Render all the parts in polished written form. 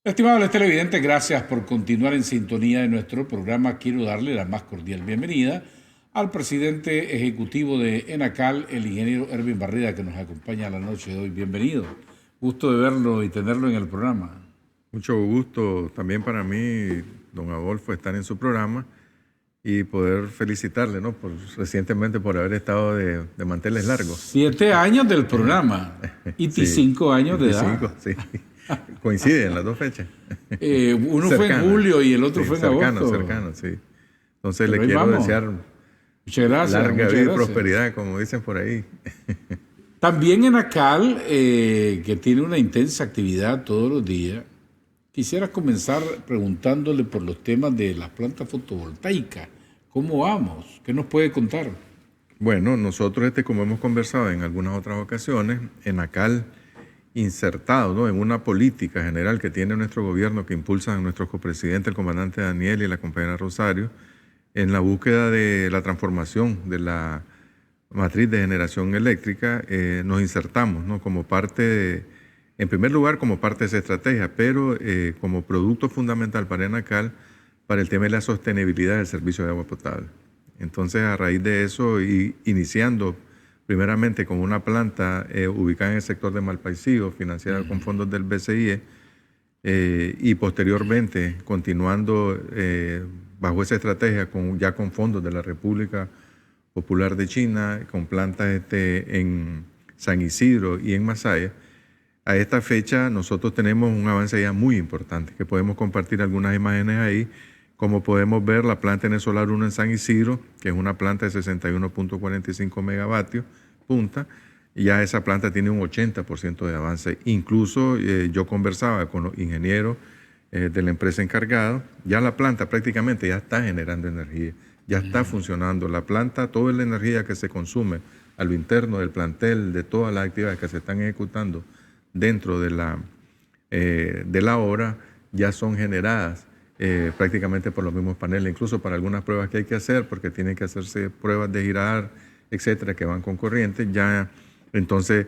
Estimables televidentes, gracias por continuar en sintonía de nuestro programa. Quiero darle la más cordial bienvenida al presidente ejecutivo de ENACAL, el ingeniero Erwin Barreda, que nos acompaña la noche de hoy. Bienvenido. Gusto de verlo y tenerlo en el programa. Mucho gusto también para mí, don Adolfo, estar en su programa y poder felicitarle, ¿no? Recientemente por haber estado de manteles largos. 7 años del programa y Sí, 5 años de edad. 25, sí. Coinciden las dos fechas. Uno fue en julio y el otro sí, fue en agosto. Cercano, sí. Entonces Pero le quiero vamos. desear Muchas gracias. larga muchas vida y gracias. prosperidad, como dicen por ahí. También ENACAL, que tiene una intensa actividad todos los días. Quisiera comenzar preguntándole por los temas de las plantas fotovoltaicas. ¿Cómo vamos? ¿Qué nos puede contar? Bueno, nosotros, como hemos conversado en algunas otras ocasiones, ENACAL insertado, ¿no?, en una política general que tiene nuestro gobierno, que impulsan nuestro copresidente, el comandante Daniel, y la compañera Rosario, en la búsqueda de la transformación de la matriz de generación eléctrica, nos insertamos, ¿no?, como parte en primer lugar como parte de esa estrategia, pero como producto fundamental para ENACAL, para el tema de la sostenibilidad del servicio de agua potable. Entonces, a raíz de eso, y iniciando primeramente con una planta ubicada en el sector de Malpaisillo, financiada con fondos del BCIE, y posteriormente continuando bajo esa estrategia ya con fondos de la República Popular de China, con plantas en San Isidro y en Masaya. A esta fecha nosotros tenemos un avance ya muy importante, que podemos compartir algunas imágenes ahí. Como podemos ver, la planta Enesolar 1 en San Isidro, que es una planta de 61.45 megavatios, punta, ya esa planta tiene un 80% de avance. Incluso yo conversaba con los ingenieros de la empresa encargada, ya la planta prácticamente ya está generando energía, ya está funcionando. La planta, toda la energía que se consume a lo interno del plantel, de todas las actividades que se están ejecutando dentro de la obra, ya son generadas prácticamente por los mismos paneles, incluso para algunas pruebas que hay que hacer, porque tienen que hacerse pruebas de girar, etcétera, que van con corriente. Ya, entonces,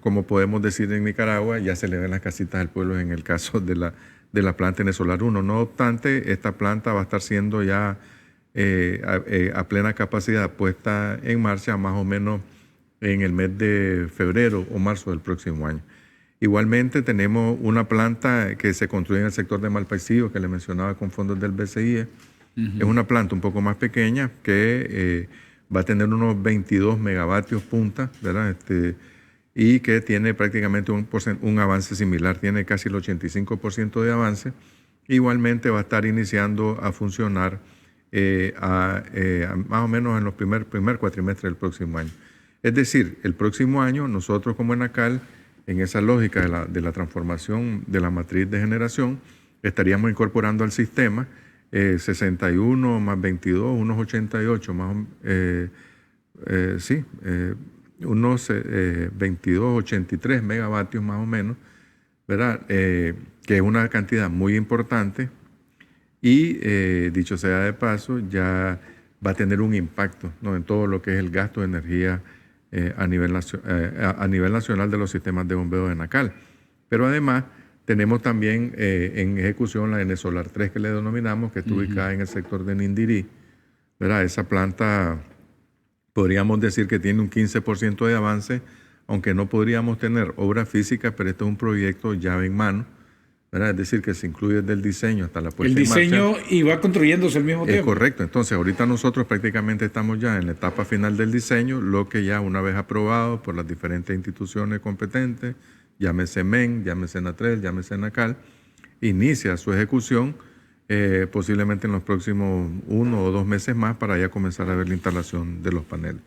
como podemos decir en Nicaragua, ya se le ven las casitas al pueblo en el caso de la planta Enesolar 1. No obstante, esta planta va a estar siendo ya a plena capacidad puesta en marcha más o menos en el mes de febrero o marzo del próximo año. Igualmente tenemos una planta que se construye en el sector de Malpaisillo, que le mencionaba, con fondos del BCIE. Es una planta un poco más pequeña que va a tener unos 22 megavatios punta, ¿verdad? Y que tiene prácticamente un avance similar, tiene casi el 85% de avance. Igualmente va a estar iniciando a funcionar más o menos en los primer cuatrimestre del próximo año. Es decir, el próximo año nosotros como ENACAL, en esa lógica de la transformación de la matriz de generación, estaríamos incorporando al sistema 61 más 22, unos 88, unos 22, 83 megavatios más o menos, ¿verdad? Que es una cantidad muy importante y, dicho sea de paso, ya va a tener un impacto, ¿no?, en todo lo que es el gasto de energía a nivel nacional de los sistemas de bombeo de ENACAL. Pero además tenemos también en ejecución la Enesolar 3, que le denominamos, que está ubicada en el sector de Nindirí, ¿verdad? Esa planta podríamos decir que tiene un 15% de avance, aunque no podríamos tener obra física, pero este es un proyecto llave en mano, ¿verdad? Es decir, que se incluye desde el diseño hasta la puesta en marcha. El diseño y va construyéndose al mismo tiempo. Correcto. Entonces, ahorita nosotros prácticamente estamos ya en la etapa final del diseño, lo que ya una vez aprobado por las diferentes instituciones competentes, llámese MEN, llámese ENATREL, llámese ENACAL, inicia su ejecución posiblemente en los próximos 1 o 2 meses más, para ya comenzar a ver la instalación de los paneles.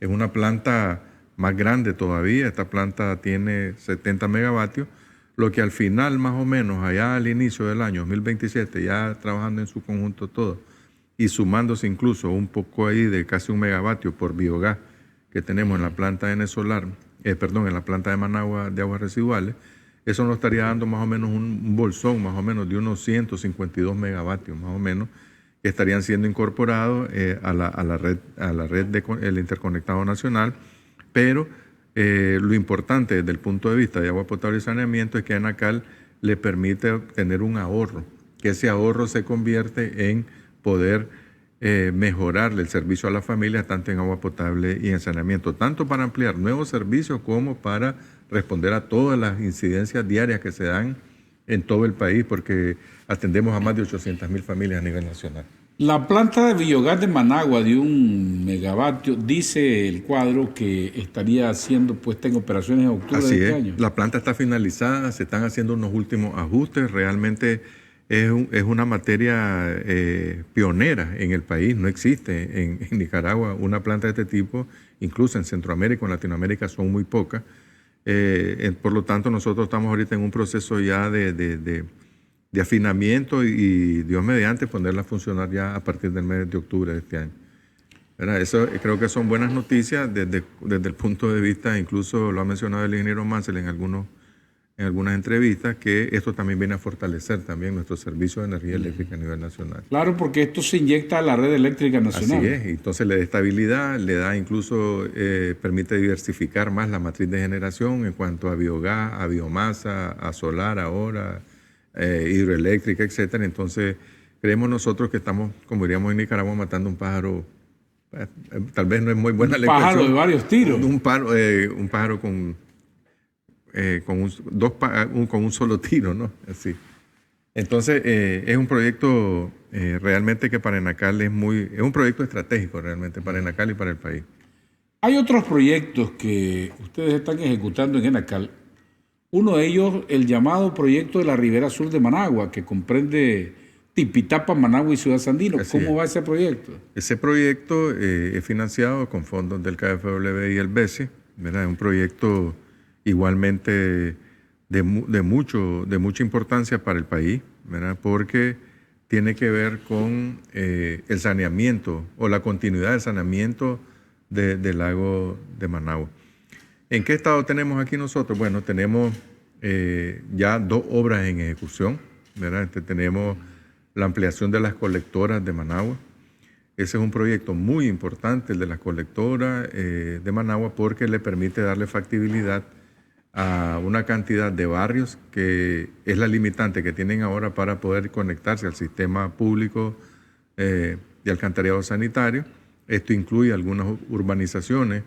Es una planta más grande todavía. Esta planta tiene 70 megavatios, lo que al final, más o menos, allá al inicio del año 2027, ya trabajando en su conjunto todo, y sumándose incluso un poco ahí de casi 1 megavatio por biogás que tenemos en la planta de Enesolar, en la planta de Managua de aguas residuales, eso nos estaría dando más o menos un bolsón, más o menos de unos 152 megavatios, más o menos, que estarían siendo incorporados a la red del interconectado nacional. Pero lo importante desde el punto de vista de agua potable y saneamiento es que ENACAL le permite obtener un ahorro, que ese ahorro se convierte en poder mejorarle el servicio a la familia, tanto en agua potable y en saneamiento, tanto para ampliar nuevos servicios como para responder a todas las incidencias diarias que se dan en todo el país, porque atendemos a más de 800.000 familias a nivel nacional. La planta de biogás de Managua de 1 megavatio, dice el cuadro que estaría siendo puesta en operaciones en octubre Así de este es. año. La planta está finalizada, se están haciendo unos últimos ajustes. Realmente es una materia pionera en el país. No existe en Nicaragua una planta de este tipo. Incluso en Centroamérica o en Latinoamérica son muy pocas. Por lo tanto, nosotros estamos ahorita en un proceso ya de afinamiento y Dios mediante ponerla a funcionar ya a partir del mes de octubre de este año. ¿Verdad? Eso creo que son buenas noticias desde el punto de vista, incluso lo ha mencionado el ingeniero Mansell en algunas entrevistas, que esto también viene a fortalecer también nuestro servicio de energía eléctrica a nivel nacional. Claro, porque esto se inyecta a la red eléctrica nacional. Así es, entonces le da estabilidad, le da incluso, permite diversificar más la matriz de generación en cuanto a biogás, a biomasa, a solar ahora, hidroeléctrica, etcétera. Entonces, creemos nosotros que estamos, como diríamos en Nicaragua, matando un pájaro. Tal vez no es muy buena la expresión. Un pájaro de varios tiros. Un pájaro con un solo tiro, ¿no? Así. Entonces, es un proyecto realmente que para Enacal es un proyecto estratégico realmente para Enacal y para el país. Hay otros proyectos que ustedes están ejecutando en Enacal. Uno de ellos, el llamado proyecto de la Ribera Sur de Managua, que comprende Tipitapa, Managua y Ciudad Sandino. ¿Cómo va ese proyecto? Ese proyecto es financiado con fondos del KfW y el BESI, ¿verdad? Es un proyecto igualmente de mucha importancia para el país, ¿verdad? Porque tiene que ver con el saneamiento o la continuidad del saneamiento del lago de Managua. ¿En qué estado tenemos aquí nosotros? Bueno, tenemos ya 2 obras en ejecución, ¿verdad? Tenemos la ampliación de las colectoras de Managua. Ese es un proyecto muy importante, el de las colectoras de Managua, porque le permite darle factibilidad a una cantidad de barrios que es la limitante que tienen ahora para poder conectarse al sistema público de alcantarillado sanitario. Esto incluye algunas urbanizaciones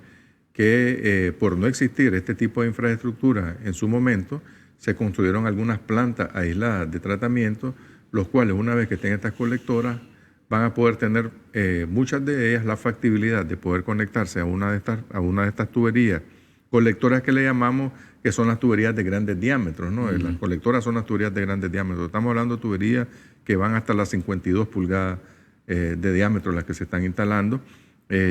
que por no existir este tipo de infraestructura en su momento, se construyeron algunas plantas aisladas de tratamiento, los cuales una vez que estén estas colectoras van a poder tener muchas de ellas la factibilidad de poder conectarse a una de estas tuberías, colectoras que le llamamos, que son las tuberías de grandes diámetros, ¿no? Las colectoras son las tuberías de grandes diámetros. Estamos hablando de tuberías que van hasta las 52 pulgadas de diámetro, las que se están instalando.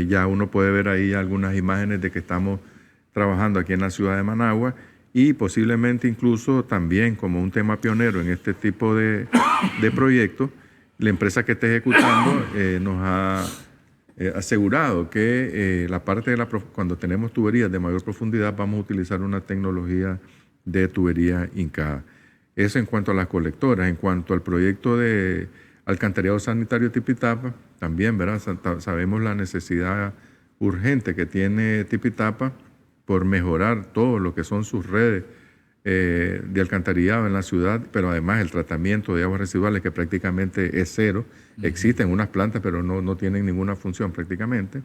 Ya uno puede ver ahí algunas imágenes de que estamos trabajando aquí en la ciudad de Managua y posiblemente incluso también como un tema pionero en este tipo de proyectos, la empresa que está ejecutando nos ha asegurado que la parte cuando tenemos tuberías de mayor profundidad vamos a utilizar una tecnología de tubería hincada. Eso en cuanto a las colectoras. En cuanto al proyecto de alcantarillado sanitario Tipitapa, también, ¿verdad? Sabemos la necesidad urgente que tiene Tipitapa por mejorar todo lo que son sus redes de alcantarillado en la ciudad, pero además el tratamiento de aguas residuales, que prácticamente es cero. Existen unas plantas, pero no tienen ninguna función prácticamente.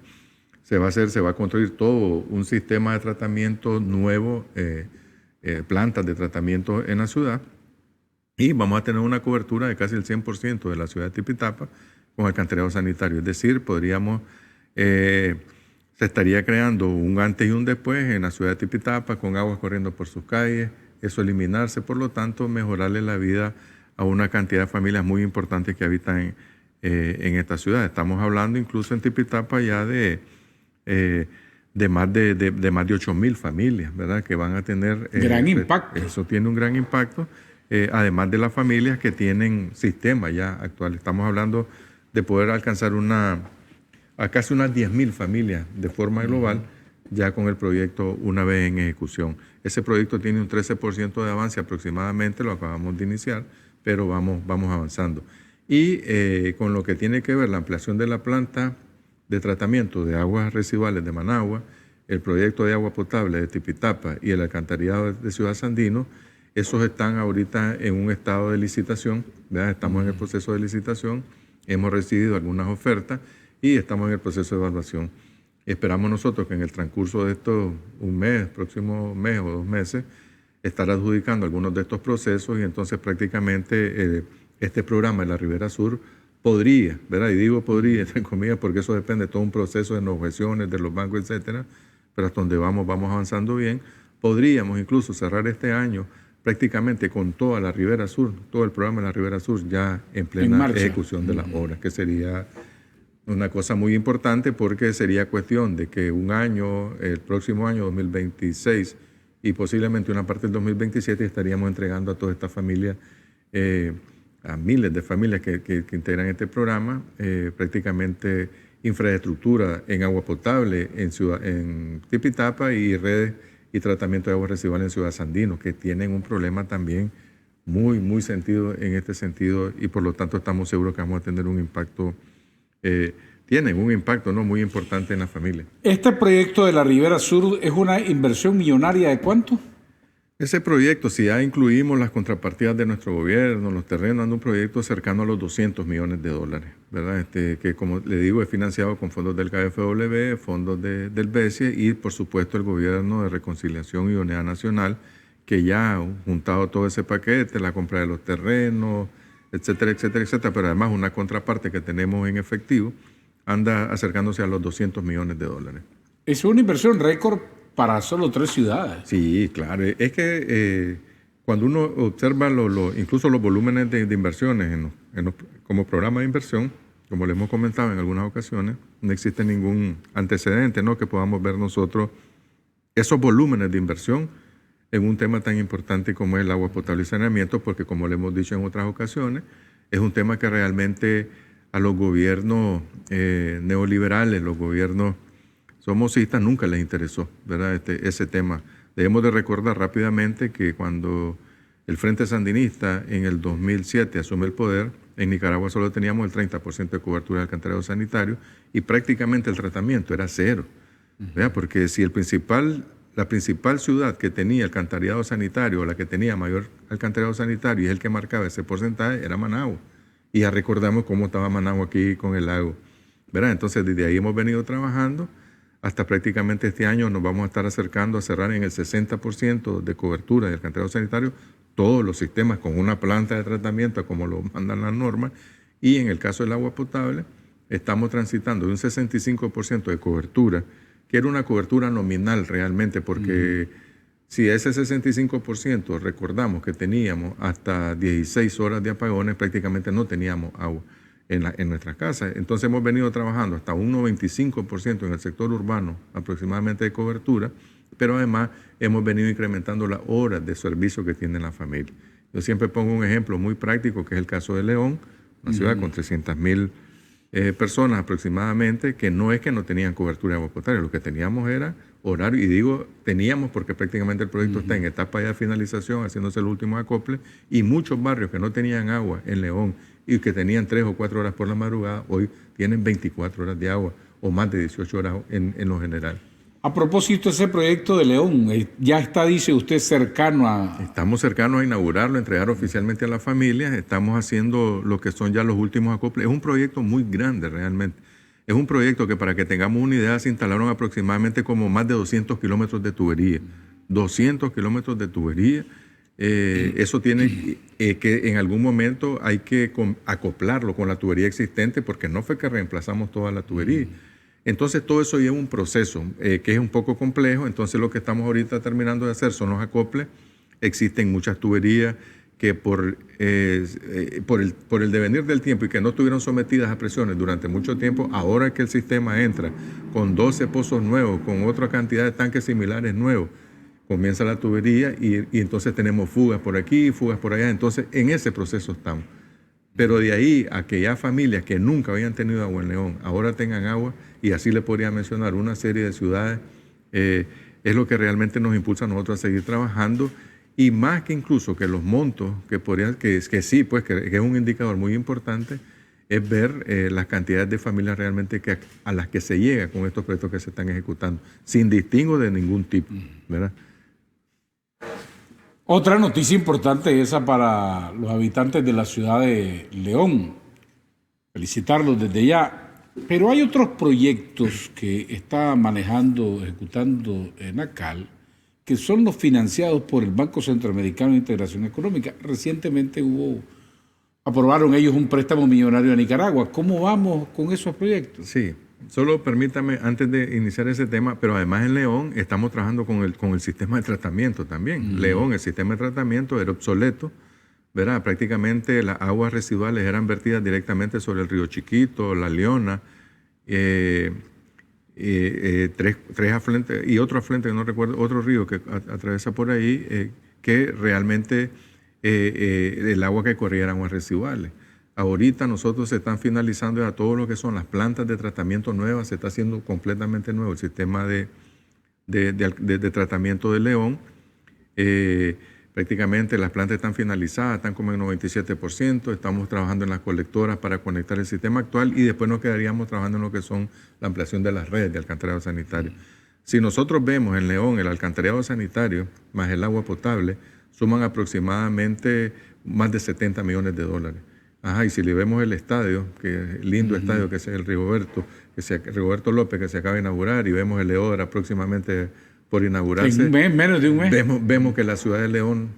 Se va a construir todo un sistema de tratamiento nuevo, plantas de tratamiento en la ciudad, y vamos a tener una cobertura de casi el 100% de la ciudad de Tipitapa con alcantarillado sanitario. Es decir, se estaría creando un antes y un después en la ciudad de Tipitapa con aguas corriendo por sus calles, eso eliminarse, por lo tanto, mejorarle la vida a una cantidad de familias muy importantes que habitan en esta ciudad. Estamos hablando incluso en Tipitapa ya de más de 8,000 familias, ¿verdad? Que van a tener... gran impacto. Eso tiene un gran impacto. Además de las familias que tienen sistema ya actual. Estamos hablando de poder alcanzar a casi unas 10,000 familias de forma global ya con el proyecto una vez en ejecución. Ese proyecto tiene un 13% de avance aproximadamente, lo acabamos de iniciar, pero vamos avanzando. Y con lo que tiene que ver la ampliación de la planta de tratamiento de aguas residuales de Managua, el proyecto de agua potable de Tipitapa y el alcantarillado de Ciudad Sandino, Esos están ahorita en un estado de licitación, ¿verdad? Estamos en el proceso de licitación, hemos recibido algunas ofertas y estamos en el proceso de evaluación. Esperamos nosotros que en el transcurso de estos próximo mes o 2 meses, estar adjudicando algunos de estos procesos y entonces prácticamente este programa en la Ribera Sur podría, ¿verdad? Y digo podría, entre comillas, porque eso depende de todo un proceso de negociaciones, de los bancos, etcétera, pero hasta donde vamos avanzando bien. Podríamos incluso cerrar este año prácticamente con toda la Ribera Sur, todo el programa de la Ribera Sur ya en plena ejecución de las obras, que sería una cosa muy importante porque sería cuestión de que un año, el próximo año 2026 y posiblemente una parte del 2027 estaríamos entregando a todas estas familias, a miles de familias que integran este programa, prácticamente infraestructura en agua potable en Tipitapa y redes y tratamiento de aguas residuales en Ciudad Sandino, que tienen un problema también muy sentido en este sentido y por lo tanto estamos seguros que vamos a tener un impacto, tienen un impacto muy importante en la familia. ¿Este proyecto de la Ribera Sur es una inversión millonaria de cuánto? Ese proyecto, si ya incluimos las contrapartidas de nuestro gobierno, los terrenos, anda un proyecto cercano a los $200 millones, ¿verdad? Que como le digo, es financiado con fondos del KfW, fondos del BESIE y por supuesto el Gobierno de Reconciliación y Unidad Nacional, que ya ha juntado todo ese paquete, la compra de los terrenos, etcétera, etcétera, etcétera, pero además una contraparte que tenemos en efectivo anda acercándose a los $200 millones. Es una inversión récord para solo 3 ciudades. Sí, claro. Es que cuando uno observa incluso los volúmenes de inversiones como programa de inversión, como le hemos comentado en algunas ocasiones, no existe ningún antecedente, ¿no?, que podamos ver nosotros esos volúmenes de inversión en un tema tan importante como es el agua potable y saneamiento, porque como le hemos dicho en otras ocasiones, es un tema que realmente a los gobiernos neoliberales, los gobiernos somocistas nunca les interesó, ¿verdad? Ese tema. Debemos de recordar rápidamente que cuando el Frente Sandinista en el 2007 asume el poder, en Nicaragua solo teníamos el 30% de cobertura de alcantarillado sanitario y prácticamente el tratamiento era cero, ¿verdad? Porque si la principal ciudad que tenía alcantarillado sanitario o la que tenía mayor alcantarillado sanitario y es el que marcaba ese porcentaje era Managua. Y ya recordamos cómo estaba Managua aquí con el lago, ¿verdad? Entonces desde ahí hemos venido trabajando. Hasta prácticamente este año nos vamos a estar acercando a cerrar en el 60% de cobertura de alcantarillado sanitario todos los sistemas con una planta de tratamiento como lo mandan las normas y en el caso del agua potable estamos transitando de un 65% de cobertura, que era una cobertura nominal realmente porque si ese 65% recordamos que teníamos hasta 16 horas de apagones, prácticamente no teníamos agua en nuestras casas. Entonces hemos venido trabajando hasta un 95% en el sector urbano aproximadamente de cobertura, pero además hemos venido incrementando las horas de servicio que tiene la familia. Yo siempre pongo un ejemplo muy práctico que es el caso de León, una ciudad con 300,000 personas aproximadamente, que no es que no tenían cobertura de agua potable, lo que teníamos era horario, y digo teníamos porque prácticamente el proyecto está en etapa ya de finalización, haciéndose el último acople, y muchos barrios que no tenían agua en León y que tenían 3 o 4 horas por la madrugada, hoy tienen 24 horas de agua o más de 18 horas en lo general. A propósito de ese proyecto de León, ya está, dice usted, cercano a... Estamos cercanos a inaugurarlo, entregar oficialmente a las familias, estamos haciendo lo que son ya los últimos acoples. Es un proyecto muy grande realmente. Es un proyecto que, para que tengamos una idea, se instalaron aproximadamente como más de 200 kilómetros de tubería. 200 kilómetros de tubería. Eso tiene que en algún momento hay que acoplarlo con la tubería existente porque no fue que reemplazamos toda la tubería. Entonces todo eso lleva un proceso que es un poco complejo. Entonces lo que estamos ahorita terminando de hacer son los acoples. Existen muchas tuberías que por el devenir del tiempo y que no estuvieron sometidas a presiones durante mucho tiempo, ahora que el sistema entra con 12 pozos nuevos, con otra cantidad de tanques similares nuevos, comienza la tubería y entonces tenemos fugas por aquí, fugas por allá. Entonces en ese proceso estamos. Pero de ahí a que ya familias que nunca habían tenido agua en León ahora tengan agua, y así le podría mencionar una serie de ciudades, es lo que realmente nos impulsa a nosotros a seguir trabajando. Y más que incluso que los montos, que es un indicador muy importante, es ver las cantidades de familias realmente a las que se llega con estos proyectos que se están ejecutando, sin distingo de ningún tipo, ¿verdad? Otra noticia importante esa para los habitantes de la ciudad de León. Felicitarlos desde ya. Pero hay otros proyectos que está manejando, ejecutando ENACAL, que son los financiados por el Banco Centroamericano de Integración Económica. Recientemente aprobaron ellos un préstamo millonario a Nicaragua. ¿Cómo vamos con esos proyectos? Sí, solo permítame, antes de iniciar ese tema, pero además en León estamos trabajando con el sistema de tratamiento también. León, el sistema de tratamiento era obsoleto, ¿verdad? Prácticamente las aguas residuales eran vertidas directamente sobre el río Chiquito, la Leona, tres afluentes y otro afluente que no recuerdo, otro río que atraviesa por ahí, que realmente el agua que corría eran aguas residuales. Ahorita nosotros se están finalizando ya todo lo que son las plantas de tratamiento nuevas, se está haciendo completamente nuevo el sistema de tratamiento de León. Prácticamente las plantas están finalizadas, están como en 97%, estamos trabajando en las colectoras para conectar el sistema actual y después nos quedaríamos trabajando en lo que son la ampliación de las redes de alcantarillado sanitario. Si nosotros vemos en León el alcantarillado sanitario más el agua potable, suman aproximadamente más de 70 millones de dólares. Ajá, y si le vemos el estadio, que lindo estadio que es el Rigoberto López, que se acaba de inaugurar, y vemos el Leodra próximamente por inaugurarse. En un mes, menos de un mes. Vemos que la ciudad de León,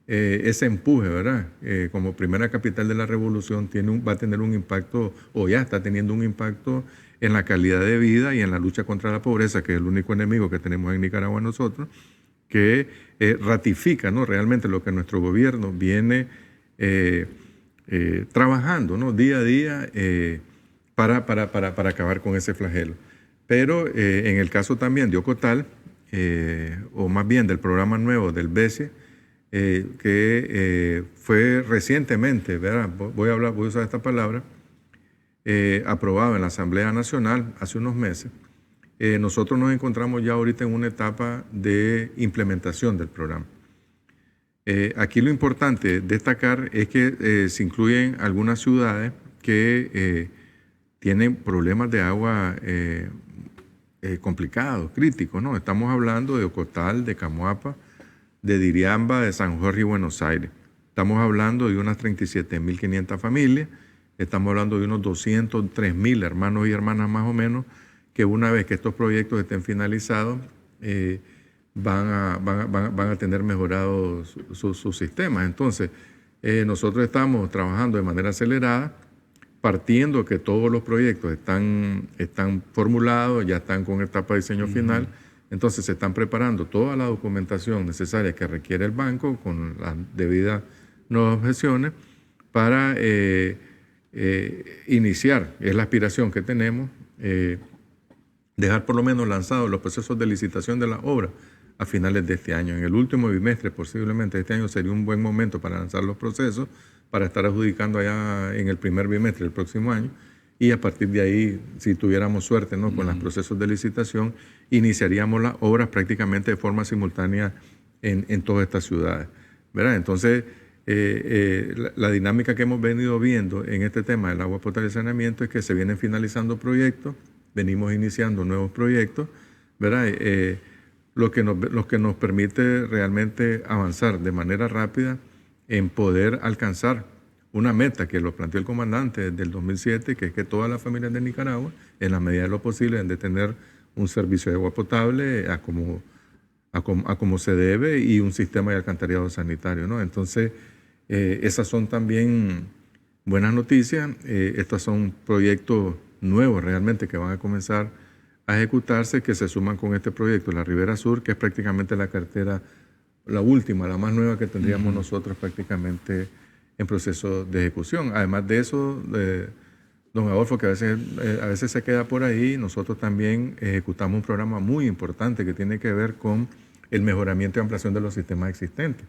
ese empuje, ¿verdad? Como primera capital de la revolución, va a tener un impacto, o ya está teniendo un impacto en la calidad de vida y en la lucha contra la pobreza, que es el único enemigo que tenemos en Nicaragua nosotros, que ratifica, ¿no?, realmente lo que nuestro gobierno viene trabajando, ¿no?, día a día para acabar con ese flagelo. Pero en el caso también de Ocotal, o más bien del programa nuevo del BESIE, que fue recientemente, ¿verdad?, voy a usar esta palabra, aprobado en la Asamblea Nacional hace unos meses. Nosotros nos encontramos ya ahorita en una etapa de implementación del programa. Aquí lo importante destacar es que se incluyen algunas ciudades que tienen problemas de agua complicados, críticos, ¿no? Estamos hablando de Ocotal, de Camoapa, de Diriamba, de San Jorge y Buenos Aires. Estamos hablando de unas 37.500 familias, estamos hablando de unos 203.000 hermanos y hermanas más o menos, que una vez que estos proyectos estén finalizados, van a tener mejorados sus sistemas. Entonces, nosotros estamos trabajando de manera acelerada, partiendo que todos los proyectos están formulados, ya están con etapa de diseño final, entonces se están preparando toda la documentación necesaria que requiere el banco con las debidas nuevas objeciones para iniciar, es la aspiración que tenemos, dejar por lo menos lanzados los procesos de licitación de la obra a finales de este año. En el último bimestre, posiblemente este año, sería un buen momento para lanzar los procesos, para estar adjudicando allá en el primer bimestre del próximo año, y a partir de ahí, si tuviéramos suerte, ¿no?, con los procesos de licitación, iniciaríamos las obras prácticamente de forma simultánea en todas estas ciudades, ¿verdad? Entonces, la dinámica que hemos venido viendo en este tema del agua potable y saneamiento es que se vienen finalizando proyectos, venimos iniciando nuevos proyectos, ¿verdad? Lo que nos permite realmente avanzar de manera rápida en poder alcanzar una meta que lo planteó el comandante desde el 2007, que es que todas las familias de Nicaragua, en la medida de lo posible, deben de tener un servicio de agua potable a como se debe y un sistema de alcantarillado sanitario, ¿no? Entonces, esas son también buenas noticias. Estos son proyectos nuevos realmente que van a comenzar a ejecutarse, que se suman con este proyecto, la Ribera Sur, que es prácticamente la cartera, la última, la más nueva que tendríamos nosotros prácticamente en proceso de ejecución. Además de eso, don Adolfo, que a veces se queda por ahí, nosotros también ejecutamos un programa muy importante que tiene que ver con el mejoramiento y ampliación de los sistemas existentes,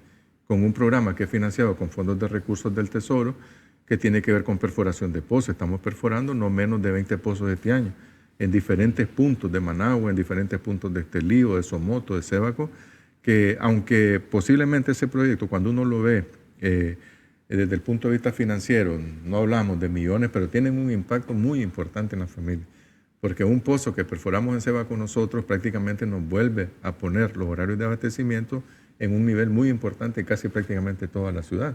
con un programa que es financiado con fondos de recursos del Tesoro, que tiene que ver con perforación de pozos. Estamos perforando no menos de 20 pozos este año, en diferentes puntos de Managua, en diferentes puntos de Estelí, de Somoto, de Sébaco, que aunque posiblemente ese proyecto, cuando uno lo ve desde el punto de vista financiero, no hablamos de millones, pero tienen un impacto muy importante en la familia. Porque un pozo que perforamos en Sébaco nosotros prácticamente nos vuelve a poner los horarios de abastecimiento en un nivel muy importante casi prácticamente toda la ciudad.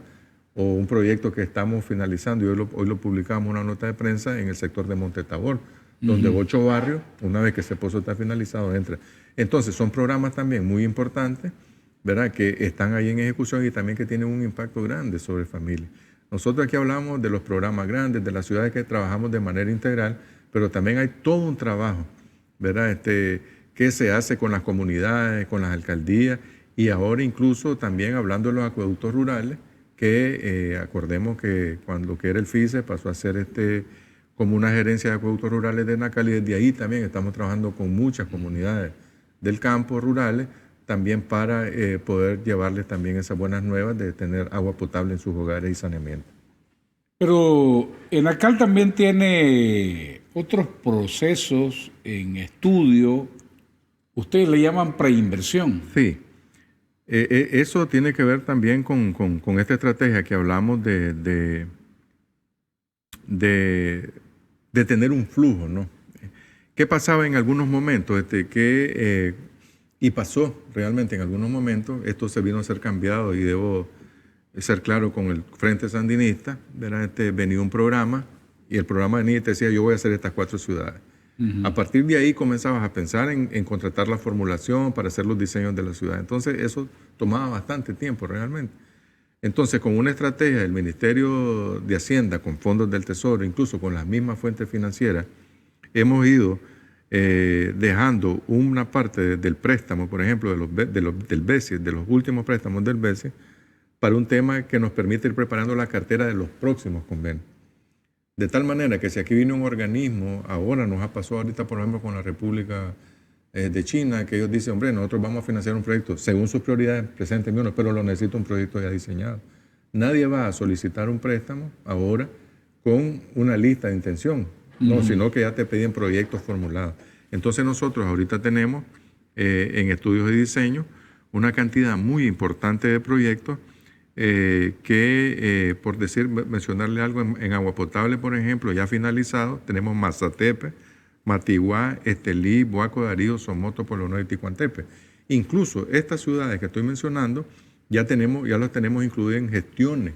O un proyecto que estamos finalizando, y hoy lo publicamos una nota de prensa en el sector de Monte Tabor, donde 8 barrios, una vez que ese pozo está finalizado, entra. Entonces, son programas también muy importantes, ¿verdad?, que están ahí en ejecución y también que tienen un impacto grande sobre familias. Nosotros aquí hablamos de los programas grandes, de las ciudades que trabajamos de manera integral, pero también hay todo un trabajo, ¿verdad?, que se hace con las comunidades, con las alcaldías, y ahora incluso también hablando de los acueductos rurales, que acordemos que cuando que era el FICE pasó a ser como una gerencia de acueductos rurales de Nacal, y desde ahí también estamos trabajando con muchas comunidades del campo rurales, también para poder llevarles también esas buenas nuevas de tener agua potable en sus hogares y saneamiento. Pero Enacal también tiene otros procesos en estudio, ustedes le llaman preinversión. Sí, eso tiene que ver también con esta estrategia que hablamos de tener un flujo, ¿no? ¿Qué pasaba en algunos momentos? Y pasó realmente en algunos momentos, esto se vino a ser cambiado y debo ser claro con el Frente Sandinista, ¿verdad? Venía un programa y el programa venía y te decía, yo voy a hacer estas 4 ciudades. A partir de ahí comenzabas a pensar en contratar la formulación para hacer los diseños de la ciudad. Entonces eso tomaba bastante tiempo realmente. Entonces, con una estrategia del Ministerio de Hacienda, con fondos del Tesoro, incluso con las mismas fuentes financieras, hemos ido dejando una parte del préstamo, por ejemplo, del BESI, de los últimos préstamos del BESI, para un tema que nos permite ir preparando la cartera de los próximos convenios. De tal manera que si aquí viene un organismo, ahora nos ha pasado ahorita, por ejemplo, con la República de China, que ellos dicen, hombre, nosotros vamos a financiar un proyecto según sus prioridades, preséntenme uno, pero lo necesito un proyecto ya diseñado. Nadie va a solicitar un préstamo ahora con una lista de intención, no, sino que ya te piden proyectos formulados. Entonces nosotros ahorita tenemos en estudios de diseño una cantidad muy importante de proyectos por mencionarle algo, en agua potable, por ejemplo, ya finalizado, tenemos Mazatepe, Matiguá, Estelí, Boaco, Darío, Somoto, Pueblo Nuevo y Ticuantepe. Incluso estas ciudades que estoy mencionando ya las tenemos incluidas en gestiones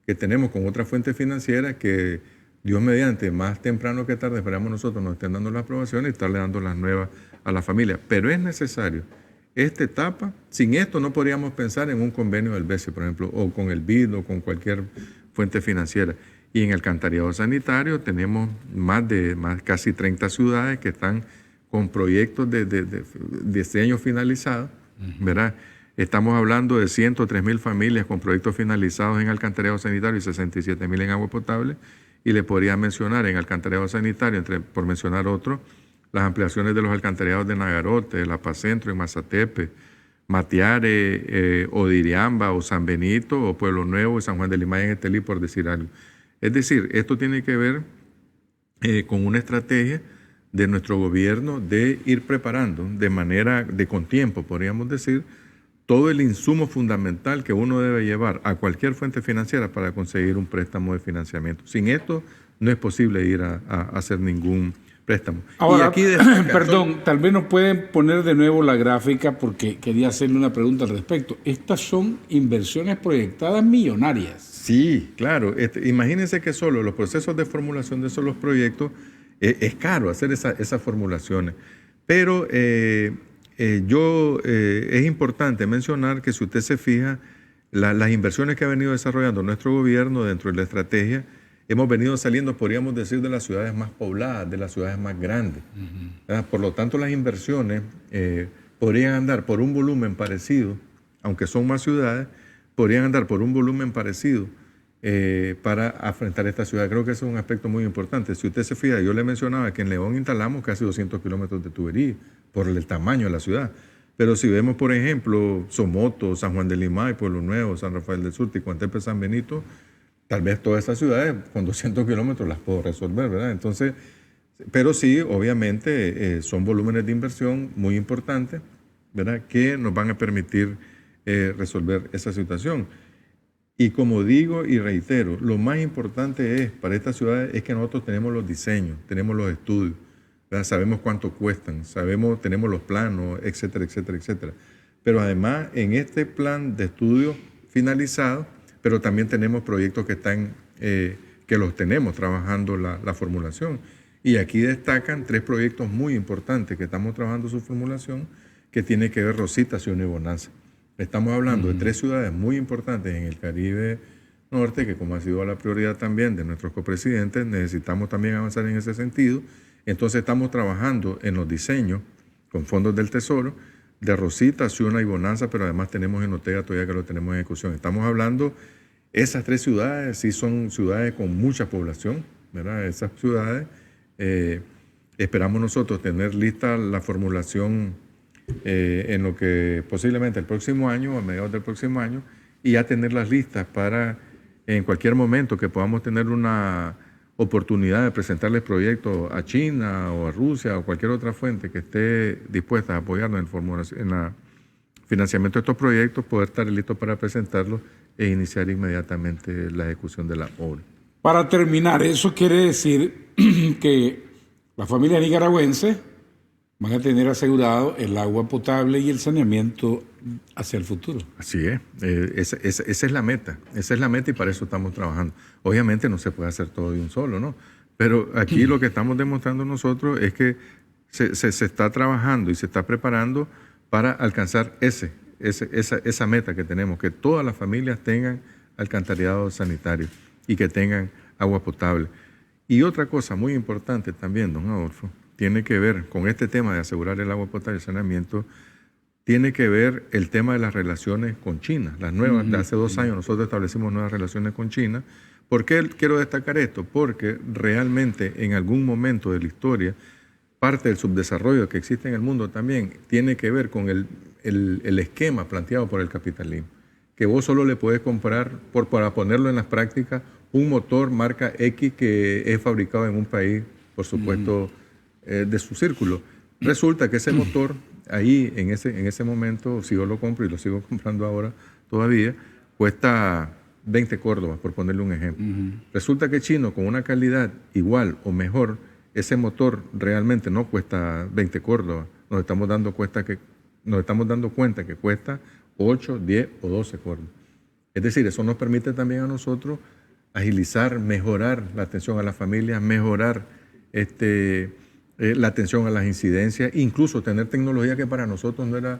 que tenemos con otras fuentes financieras que, Dios mediante, más temprano que tarde, esperamos nosotros nos estén dando las aprobaciones y estarle dando las nuevas a la familia. Pero es necesario esta etapa. Sin esto no podríamos pensar en un convenio del BESI, por ejemplo, o con el BID o con cualquier fuente financiera. Y en el alcantarillado sanitario tenemos casi 30 ciudades que están con proyectos de diseño finalizados, ¿verdad? Estamos hablando de 103,000 familias con proyectos finalizados en alcantarillado sanitario y 67,000 en agua potable. Y le podría mencionar en alcantarillado sanitario, por mencionar otro, las ampliaciones de los alcantarillados de Nagarote, de La Paz Centro, en Mazatepe, Matiare, Odiriamba o San Benito, o Pueblo Nuevo y San Juan de Limay en Estelí, por decir algo. Es decir, esto tiene que ver con una estrategia de nuestro gobierno de ir preparando de manera con tiempo, podríamos decir, todo el insumo fundamental que uno debe llevar a cualquier fuente financiera para conseguir un préstamo de financiamiento. Sin esto no es posible ir a hacer ningún préstamo. Ahora, perdón, tal vez nos pueden poner de nuevo la gráfica porque quería hacerle una pregunta al respecto. Estas son inversiones proyectadas millonarias. Sí, claro. Imagínense que solo los procesos de formulación de esos los proyectos es caro hacer esas formulaciones. Pero es importante mencionar que si usted se fija, las inversiones que ha venido desarrollando nuestro gobierno dentro de la estrategia, hemos venido saliendo, podríamos decir, de las ciudades más pobladas, de las ciudades más grandes. Por lo tanto, las inversiones podrían andar por un volumen parecido, aunque son más ciudades, podrían andar por un volumen parecido para afrontar esta ciudad. Creo que ese es un aspecto muy importante. Si usted se fija, yo le mencionaba que en León instalamos casi 200 kilómetros de tubería por el tamaño de la ciudad. Pero si vemos, por ejemplo, Somoto, San Juan de Limay, Pueblo Nuevo, San Rafael del Sur, Ticuantepe, San Benito, tal vez todas estas ciudades con 200 kilómetros las puedo resolver, ¿verdad? Entonces, pero sí, obviamente, son volúmenes de inversión muy importantes, ¿verdad?, que nos van a permitir resolver esa situación. Y como digo y reitero, lo más importante para estas ciudades es que nosotros tenemos los diseños, tenemos los estudios, ¿verdad? Sabemos cuánto cuestan, tenemos los planos, etcétera, etcétera, etcétera. pero además en este plan de estudio finalizado, pero también tenemos proyectos que están, que los tenemos trabajando la formulación. Y aquí destacan 3 proyectos muy importantes que estamos trabajando su formulación, que tiene que ver Rosita, Ciuna y Bonanza. Estamos hablando de 3 ciudades muy importantes en el Caribe Norte, que como ha sido la prioridad también de nuestros copresidentes, necesitamos también avanzar en ese sentido. Entonces estamos trabajando en los diseños con fondos del Tesoro de Rosita, Ciuna y Bonanza, pero además tenemos en Ortega todavía que lo tenemos en ejecución. Estamos hablando, esas 3 ciudades sí son ciudades con mucha población, ¿verdad? Esas ciudades esperamos nosotros tener lista la formulación en lo que posiblemente el próximo año, a mediados del próximo año, y ya tenerlas listas para en cualquier momento que podamos tener una oportunidad de presentarles proyectos a China o a Rusia o cualquier otra fuente que esté dispuesta a apoyarnos en el financiamiento de estos proyectos, poder estar listos para presentarlos e iniciar inmediatamente la ejecución de la obra. Para terminar, eso quiere decir que las familias nicaragüenses van a tener asegurado el agua potable y el saneamiento hacia el futuro. Así es, esa es la meta, y para eso estamos trabajando. Obviamente no se puede hacer todo de un solo, ¿no? Pero aquí lo que estamos demostrando nosotros es que se está trabajando y se está preparando para alcanzar esa meta que tenemos, que todas las familias tengan alcantarillado sanitario y que tengan agua potable. Y otra cosa muy importante también, don Adolfo, tiene que ver con este tema de asegurar el agua potable y el saneamiento, tiene que ver el tema de las relaciones con China. Las nuevas, de hace 2 años nosotros establecimos nuevas relaciones con China. ¿Por qué quiero destacar esto? Porque realmente en algún momento de la historia, parte del subdesarrollo que existe en el mundo también tiene que ver con el esquema planteado por el capitalismo. Que vos solo le puedes comprar, para ponerlo en las prácticas, un motor marca X que es fabricado en un país, por supuesto, de su círculo. Resulta que ese motor, ahí, en ese momento, si yo lo compro y lo sigo comprando ahora todavía, cuesta 20 córdobas, por ponerle un ejemplo. Resulta que chino, con una calidad igual o mejor, ese motor realmente no cuesta 20 córdobas. Nos estamos dando cuenta que cuesta 8, 10 o 12 córdobas. Es decir, eso nos permite también a nosotros agilizar, mejorar la atención a las familias, mejorar la atención a las incidencias, incluso tener tecnología que para nosotros no era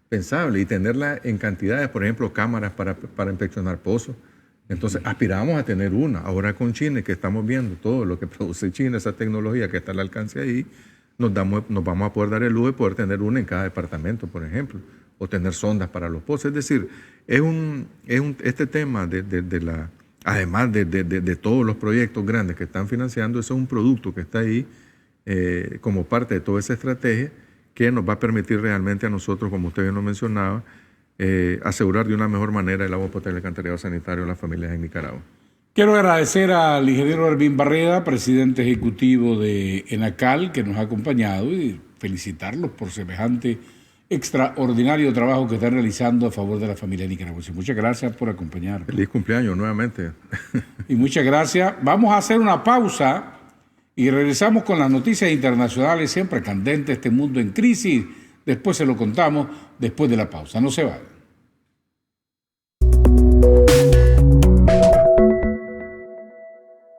pensable y tenerla en cantidades, por ejemplo, cámaras para inspeccionar pozos. Entonces, aspirábamos a tener una. Ahora con China, que estamos viendo todo lo que produce China, esa tecnología que está al alcance ahí, nos vamos a poder dar el lujo de poder tener una en cada departamento, por ejemplo, o tener sondas para los pozos. Es decir, este tema además de todos los proyectos grandes que están financiando, eso es un producto que está ahí como parte de toda esa estrategia que nos va a permitir realmente a nosotros, como usted bien lo mencionaba, asegurar de una mejor manera el agua potable y el alcantarillado sanitario a las familias en Nicaragua. Quiero agradecer al ingeniero Ervin Barreda, presidente ejecutivo de ENACAL, que nos ha acompañado, y felicitarlos por semejante extraordinario trabajo que están realizando a favor de la familia nicaragüense. Muchas gracias por acompañarnos. Feliz cumpleaños nuevamente. Y muchas gracias. Vamos a hacer una pausa y regresamos con las noticias internacionales, siempre candentes, este mundo en crisis. Después se lo contamos después de la pausa. No se vayan.